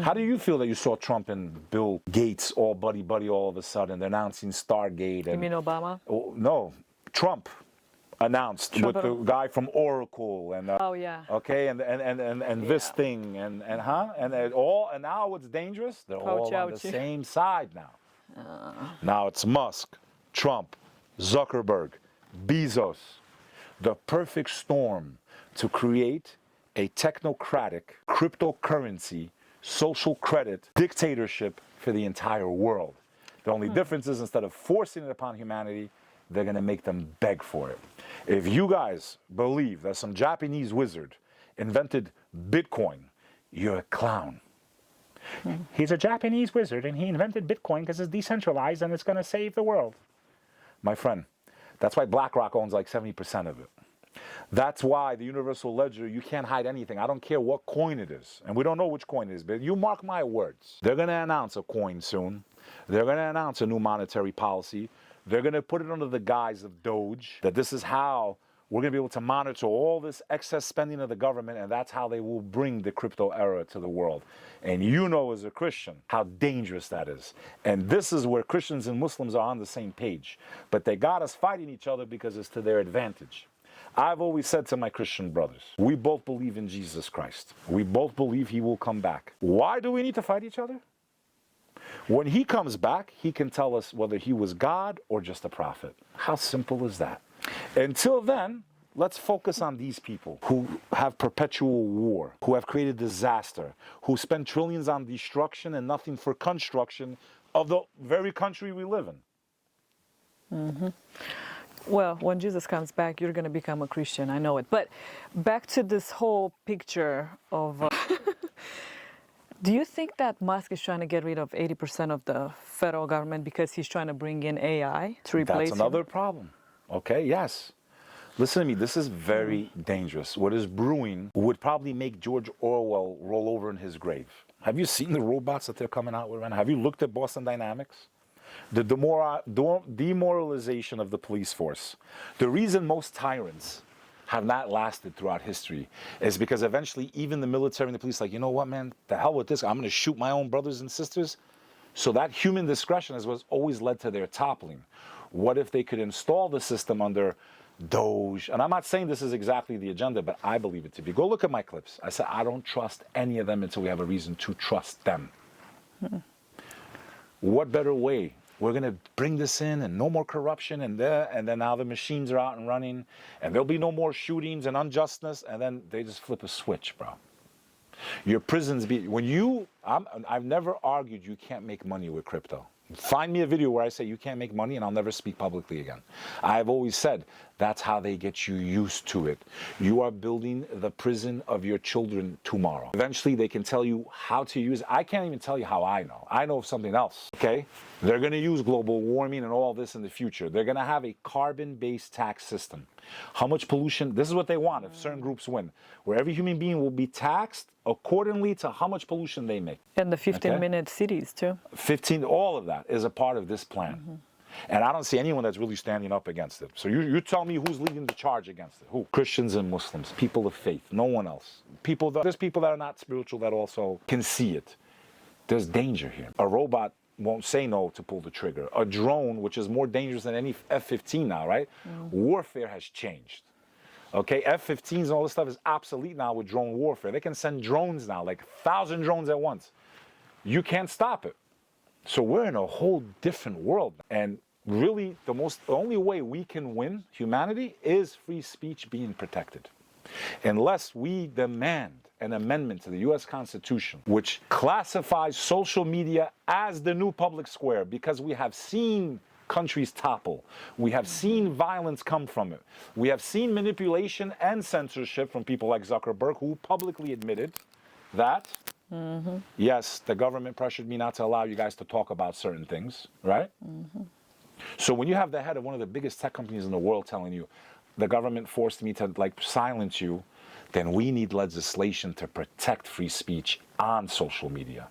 How do you feel that you saw Trump and Bill Gates all buddy-buddy all of a sudden, announcing Stargate? You mean Obama? Oh, no, Trump announced with the guy from Oracle and oh yeah, okay, and this thing and now what's dangerous? They're all on the same side now. Now it's Musk, Trump, Zuckerberg, Bezos, the perfect storm to create a technocratic cryptocurrency social credit dictatorship for the entire world. The only difference is instead of forcing it upon humanity, they're going to make them beg for it. If you guys believe that some Japanese wizard invented Bitcoin, you're a clown. He's a Japanese wizard and he invented Bitcoin because it's decentralized and it's going to save the world. My friend, that's why BlackRock owns like 70% of it. That's why the universal ledger, you can't hide anything. I don't care what coin it is. And we don't know which coin it is, but you mark my words. They're going to announce a coin soon. They're going to announce a new monetary policy. They're going to put it under the guise of Doge, that this is how we're going to be able to monitor all this excess spending of the government, and that's how they will bring the crypto era to the world. And you know as a Christian how dangerous that is. And this is where Christians and Muslims are on the same page. But they got us fighting each other because it's to their advantage. I've always said to my Christian brothers, we both believe in Jesus Christ. We both believe he will come back. Why do we need to fight each other? When he comes back, he can tell us whether he was God or just a prophet. How simple is that? Until then, let's focus on these people who have perpetual war, who have created disaster, who spend trillions on destruction and nothing for construction of the very country we live in. Well, when Jesus comes back, you're going to become a Christian. I know it. But back to this whole picture of... do you think that Musk is trying to get rid of 80% of the federal government because he's trying to bring in AI to replace That's another problem. Okay, yes. Listen to me, this is very dangerous. What is brewing would probably make George Orwell roll over in his grave. Have you seen the robots that they're coming out with right now? Have you looked at Boston Dynamics? The demoralization of the police force. The reason most tyrants have not lasted throughout history is because eventually even the military and the police like, you know what, man, the hell with this. I'm going to shoot my own brothers and sisters. So that human discretion is what's always led to their toppling. What if they could install the system under Doge? And I'm not saying this is exactly the agenda, but I believe it to be. Go look at my clips. I said, I don't trust any of them until we have a reason to trust them. What better way? We're going to bring this in and no more corruption and then now the machines are out and running and there'll be no more shootings and unjustness, and then they just flip a switch, bro. Your prisons I've never argued you can't make money with crypto. Find me a video where I say you can't make money and I'll never speak publicly again. I've always said that's how they get you used to it. You are building the prison of your children tomorrow. Eventually they can tell you how to use it. I can't even tell you how I know. I know of something else, okay? They're going to use global warming and all this in the future. They're going to have a carbon-based tax system. How much pollution, this is what they want if certain groups win, where every human being will be taxed accordingly to how much pollution they make. And the 15-minute cities too. All of that is a part of this plan. And I don't see anyone that's really standing up against it. So you tell me who's leading the charge against it. Who? Christians and Muslims, people of faith, no one else. There's people that are not spiritual that also can see it. There's danger here. A robot won't say no to pull the trigger. A drone, which is more dangerous than any F-15 now, right? Warfare has changed. Okay, F-15s and all this stuff is obsolete now with drone warfare. They can send drones now, like 1,000 drones at once. You can't stop it. So we're in a whole different world. And really, the only way we can win humanity is free speech being protected. Unless we demand an amendment to the U.S. Constitution, which classifies social media as the new public square, because we have seen countries topple. We have seen violence come from it. We have seen manipulation and censorship from people like Zuckerberg, who publicly admitted that, yes, the government pressured me not to allow you guys to talk about certain things, right? So when you have the head of one of the biggest tech companies in the world telling you, the government forced me to silence you, then we need legislation to protect free speech on social media.